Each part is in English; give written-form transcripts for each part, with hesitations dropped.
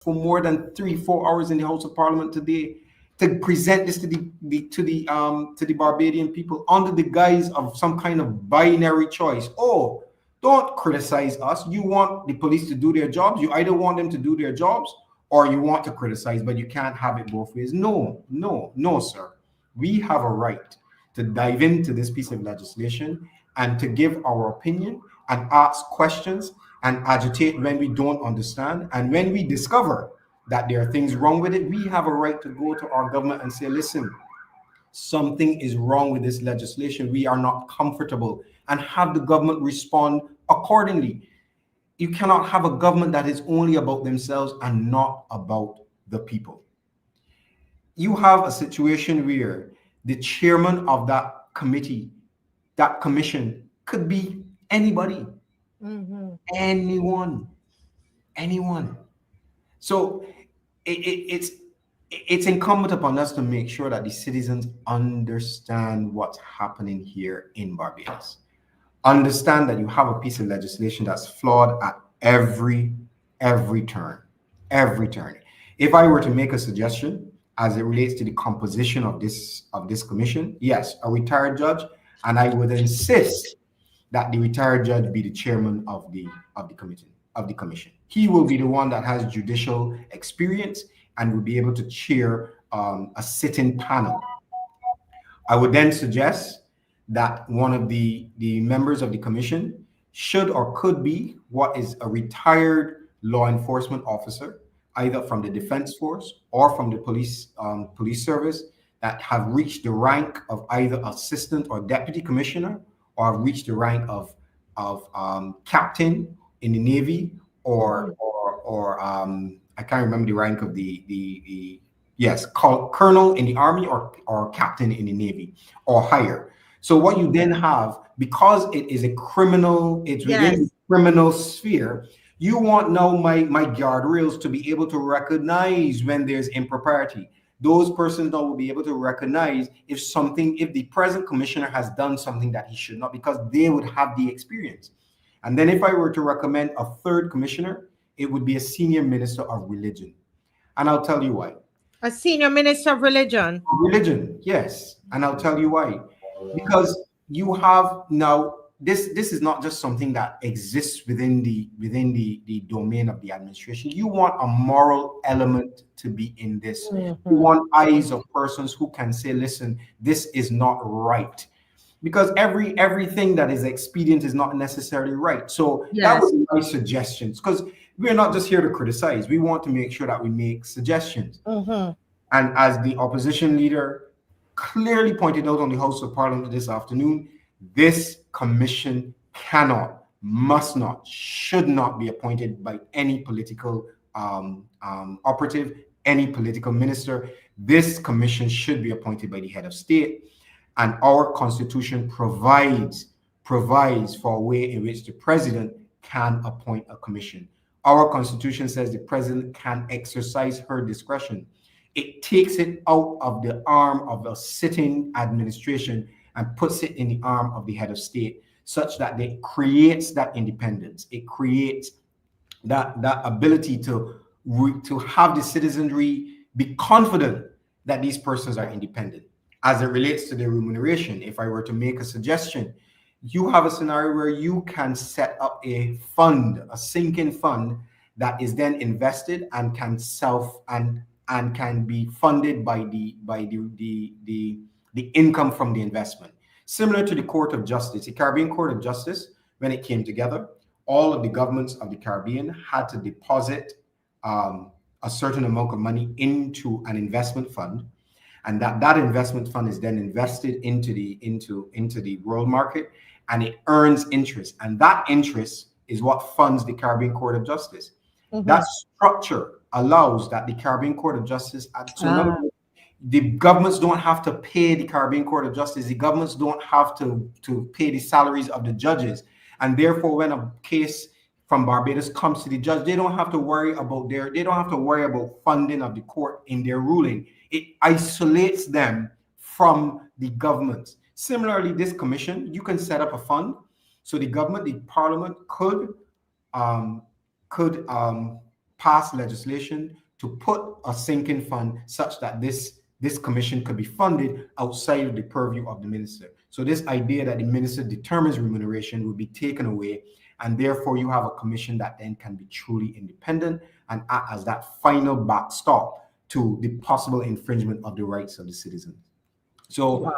for more than 3-4 hours in the House of Parliament today to present this to the Barbadian people under the guise of some kind of binary choice. Oh, don't criticize us. You want the police to do their jobs. You either want them to do their jobs or you want to criticize, but you can't have it both ways. No, no, no, sir. We have a right to dive into this piece of legislation and to give our opinion and ask questions and agitate when we don't understand. And when we discover that there are things wrong with it, we have a right to go to our government and say, listen, something is wrong with this legislation. We are not comfortable, and have the government respond accordingly. You cannot have a government that is only about themselves and not about the people. You have a situation where the chairman of that committee, that commission, could be anybody, anyone. So it's incumbent upon us to make sure that the citizens understand what's happening here in Barbados. Understand that you have a piece of legislation that's flawed at every turn. If I were to make a suggestion as it relates to the composition of this commission, yes, a retired judge, and I would insist that the retired judge be the chairman of the commission. He will be the one that has judicial experience and will be able to chair a sitting panel. I would then suggest that one of the members of the commission should or could be what is a retired law enforcement officer, either from the defense force or from the police service, that have reached the rank of either assistant or deputy commissioner, or have reached the rank of captain in the Navy, or I can't remember the rank of colonel in the Army, or captain in the Navy, or higher. So what you then have, because it is a criminal, it's within the criminal sphere, you want now my guardrails to be able to recognize when there's impropriety. Those persons now will be able to recognize if the present commissioner has done something that he should not, because they would have the experience. And then if I were to recommend a third commissioner, it would be a senior minister of religion. And I'll tell you why. A senior minister of religion? Religion, yes. And I'll tell you why. Because you have now, this is not just something that exists within the domain of the administration. You want a moral element to be in this. You want eyes of persons who can say, listen, this is not right. Because everything that is expedient is not necessarily right. So that would be my suggestions. Because we're not just here to criticize. We want to make sure that we make suggestions. And as the opposition leader clearly pointed out on the House of Parliament this afternoon, this commission cannot, must not, should not be appointed by any political operative, any political minister. This commission should be appointed by the head of state. And our constitution provides for a way in which the president can appoint a commission. Our constitution says the president can exercise her discretion. It takes it out of the arm of a sitting administration and puts it in the arm of the head of state, such that it creates that independence. It creates that ability to have the citizenry be confident that these persons are independent. As it relates to their remuneration, if I were to make a suggestion, you have a scenario where you can set up a fund, a sinking fund, that is then invested and can can be funded by the income from the investment. Similar to the Court of Justice, the Caribbean Court of Justice, when it came together, all of the governments of the Caribbean had to deposit a certain amount of money into an investment fund, and that investment fund is then invested into the world market, and it earns interest, and that interest is what funds the Caribbean Court of Justice. That structure allows that the Caribbean Court of Justice, the governments don't have to pay the Caribbean Court of Justice. The governments don't have to pay the salaries of the judges, and therefore, when a case from Barbados comes to the judge, they don't have to worry about funding of the court in their ruling. It isolates them from the government. Similarly, this commission, you can set up a fund, so the government, the parliament could pass legislation to put a sinking fund such that this commission could be funded outside of the purview of the minister. So this idea that the minister determines remuneration will be taken away, and therefore you have a commission that then can be truly independent and act as that final backstop to the possible infringement of the rights of the citizens. So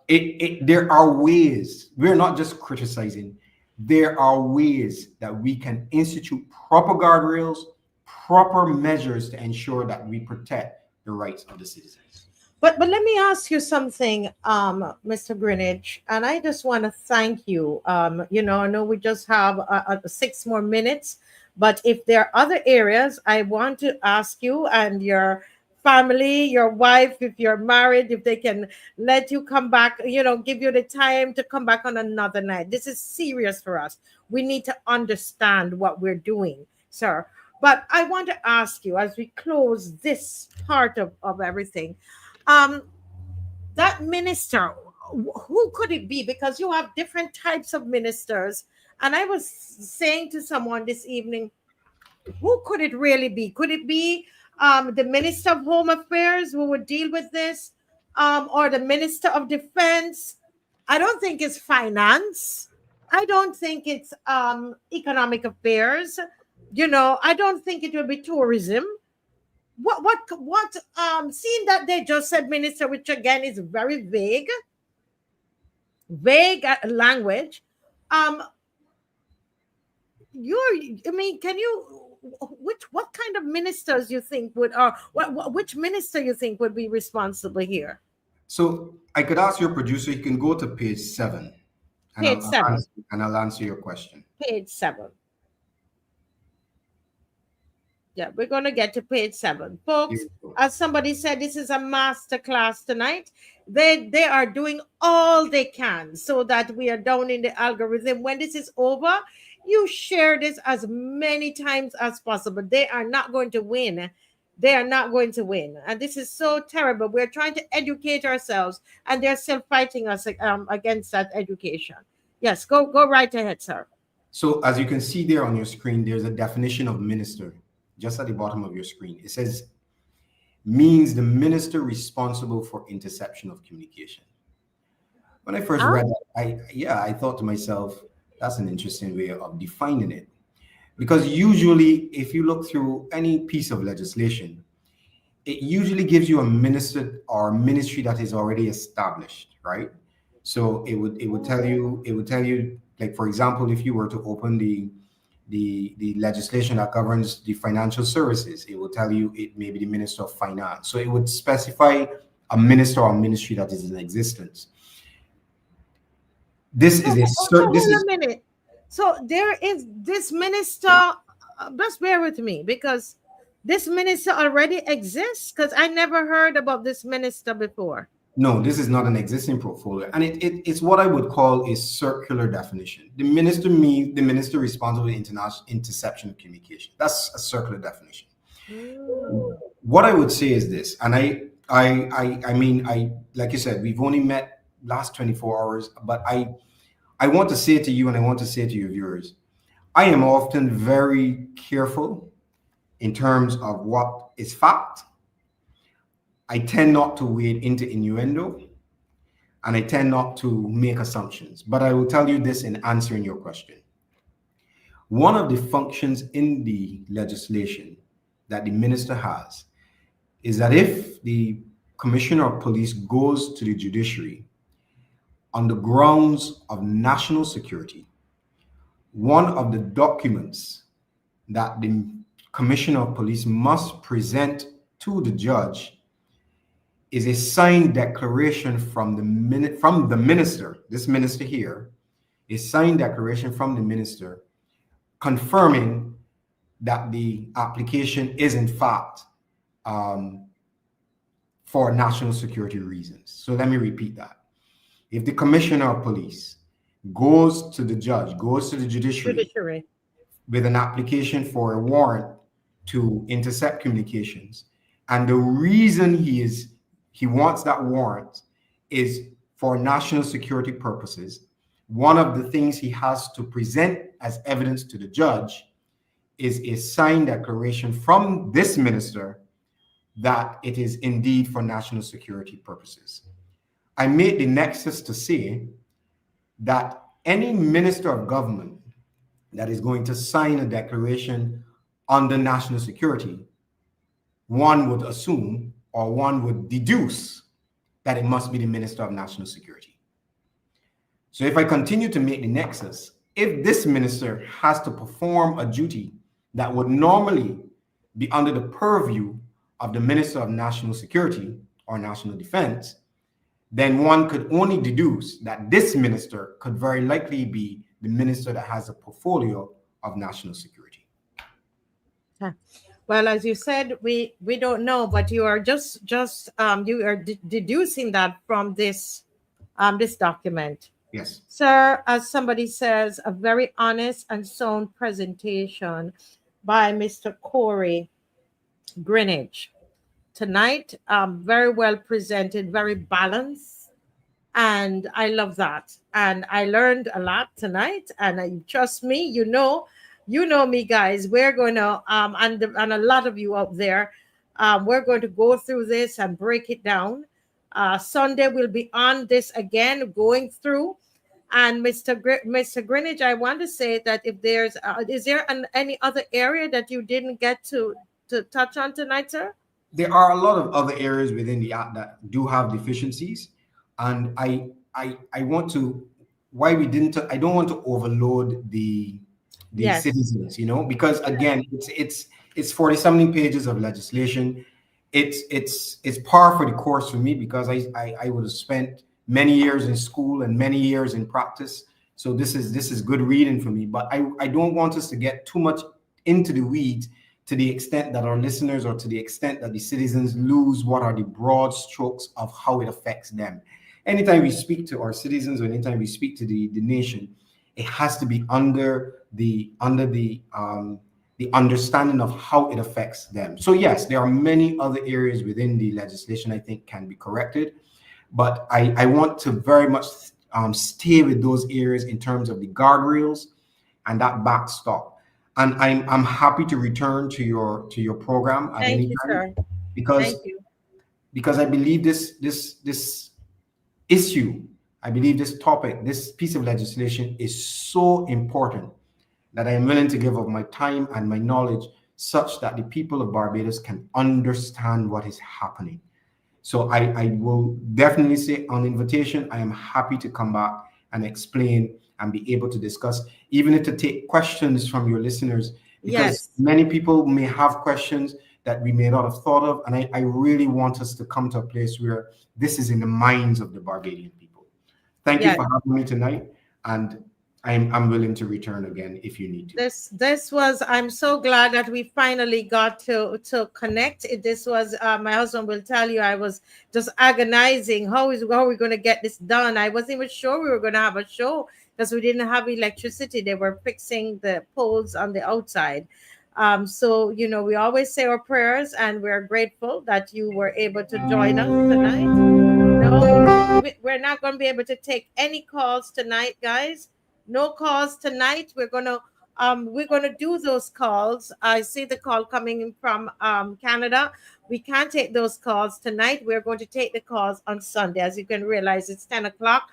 there are ways, we're not just criticizing, there are ways that we can institute proper guardrails, proper measures to ensure that we protect the rights of the citizens. But let me ask you something, Mr. Greenidge, and I just want to thank you. You know, I know we just have 6 more minutes, but if there are other areas, I want to ask you and your family, your wife, if you're married, if they can let you come back, you know, give you the time to come back on another night. This is serious for us. We need to understand what we're doing, sir. But I want to ask you, as we close this part of everything, that minister, who could it be? Because you have different types of ministers. And I was saying to someone this evening, who could it really be? Could it be the Minister of Home Affairs who would deal with this? Or the Minister of Defense? I don't think it's finance. I don't think it's economic affairs. You know, I don't think it will be tourism. What seeing that they just said minister, which again is very vague language. Can you, what kind of ministers you think would, or which minister you think would be responsible here? So I could ask your producer, you can go to page 7 and Page 7. I'll answer your question. Page 7. Yeah, we're going to get to page 7. Folks, as somebody said, this is a master class tonight. They are doing all they can so that we are down in the algorithm. When this is over, you share this as many times as possible. They are not going to win. They are not going to win. And this is so terrible. We're trying to educate ourselves, and they're still fighting us against that education. Yes, go right ahead, sir. So as you can see there on your screen, there's a definition of minister just at the bottom of your screen. It says, means the minister responsible for interception of communication. When I first read that, I thought to myself, that's an interesting way of defining it. Because usually, if you look through any piece of legislation, it usually gives you a minister or a ministry that is already established, right? So it would tell you, like, for example, if you were to open the legislation that governs the financial services, it will tell you it may be the Minister of Finance. So it would specify a minister or ministry that is in existence. A minute. So there is this minister, just bear with me, because this minister already exists, because I never heard about this minister before. No, this is not an existing portfolio, and it's what I would call a circular definition. The minister means the minister responsible for international interception of communication. That's a circular definition. What I would say is this, and I mean, like you said, we've only met last 24 hours, but I want to say to you, and I want to say to your viewers, I am often very careful in terms of what is fact. I tend not to wade into innuendo, and I tend not to make assumptions. But I will tell you this in answering your question. One of the functions in the legislation that the minister has is that if the commissioner of police goes to the judiciary on the grounds of national security, one of the documents that the commissioner of police must present to the judge is a signed declaration from the minister, this minister here, a signed declaration from the minister confirming that the application is in fact for national security reasons. So let me repeat that. If the commissioner of police goes to the judge, goes to the judiciary with an application for a warrant to intercept communications, and the reason he wants that warrant is for national security purposes, one of the things he has to present as evidence to the judge is a signed declaration from this minister that it is indeed for national security purposes. I made the nexus to say that any minister of government that is going to sign a declaration under national security, one would assume or one would deduce that it must be the Minister of National Security. So if I continue to make the nexus, if this minister has to perform a duty that would normally be under the purview of the Minister of National Security or National Defense, then one could only deduce that this minister could very likely be the minister that has a portfolio of national security. Well, as you said, we don't know, but you are just you are deducing that from this document. Yes. Sir, as somebody says, a very honest and sound presentation by Mr. Corey Greenidge tonight. Very well presented, very balanced, and I love that. And I learned a lot tonight. And trust me, you know me, guys. We're going to and a lot of you out there, we're going to go through this and break it down. Sunday we'll be on this again, going through. And Mr. Greenidge, I want to say that if there's is there any other area that you didn't get to touch on tonight, sir? There are a lot of other areas within the app that do have deficiencies, and I want to why we didn't I don't want to overload the Yes. citizens, because again it's 40 something pages of legislation. It's par for the course for me because I would have spent many years in school and many years in practice. So this is good reading for me. But I don't want us to get too much into the weeds to the extent that our listeners or to the extent that the citizens lose what are the broad strokes of how it affects them. Anytime we speak to our citizens or anytime we speak to the nation, it has to be under the understanding of how it affects them. So yes, there are many other areas within the legislation I think can be corrected, but I want to very much stay with those areas in terms of the guardrails and that backstop. And I'm happy to return to your program at Thank any you, time sir. because Thank you. I believe this issue, I believe this topic, this piece of legislation is so important that I am willing to give of my time and my knowledge such that the people of Barbados can understand what is happening. So I will definitely say on invitation, I am happy to come back and explain and be able to discuss, even if to take questions from your listeners, because Yes. many people may have questions that we may not have thought of. And I really want us to come to a place where this is in the minds of the Barbadian people. Thank you Yes. for having me tonight. And I'm willing to return again if you need to. This was, I'm so glad that we finally got to connect. This was my husband will tell you, I was just agonizing how are we going to get this done. I wasn't even sure we were going to have a show because we didn't have electricity. They were fixing the poles on the outside. So we always say our prayers, and we're grateful that you were able to join us tonight. No, we're not going to be able to take any calls tonight, guys. No calls tonight. We're gonna do those calls. I see the call coming in from Canada. We can't take those calls tonight. We're going to take the calls on Sunday. As you can realize, it's 10 o'clock,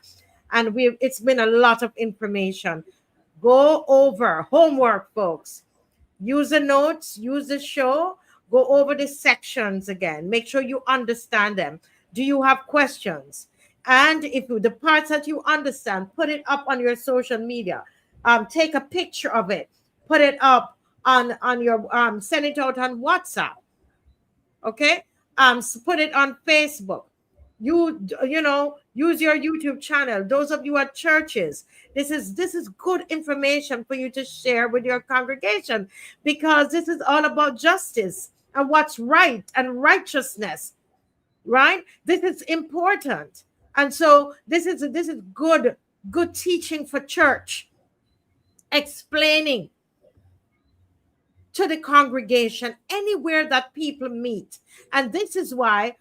and it's been a lot of information. Go over homework, folks. Use the notes, use the show, go over the sections again. Make sure you understand them. Do you have questions? And if the parts that you understand, put it up on your social media. Take a picture of it, put it up on your send it out on WhatsApp. Okay, put it on Facebook. Use your YouTube channel. Those of you at churches, this is good information for you to share with your congregation, because this is all about justice and what's right and righteousness, right? This is important. And so this is good teaching for church, explaining to the congregation anywhere that people meet. And this is why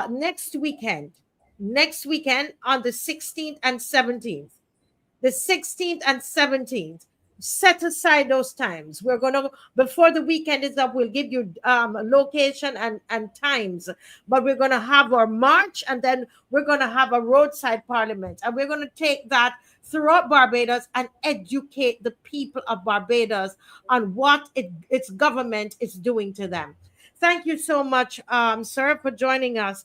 next weekend on the 16th and 17th, set aside those times. We're going to, before the weekend is up, we'll give you location and times, but we're going to have our march, and then we're going to have a roadside parliament, and we're going to take that throughout Barbados and educate the people of Barbados on what its government is doing to them. Thank you so much, sir, for joining us.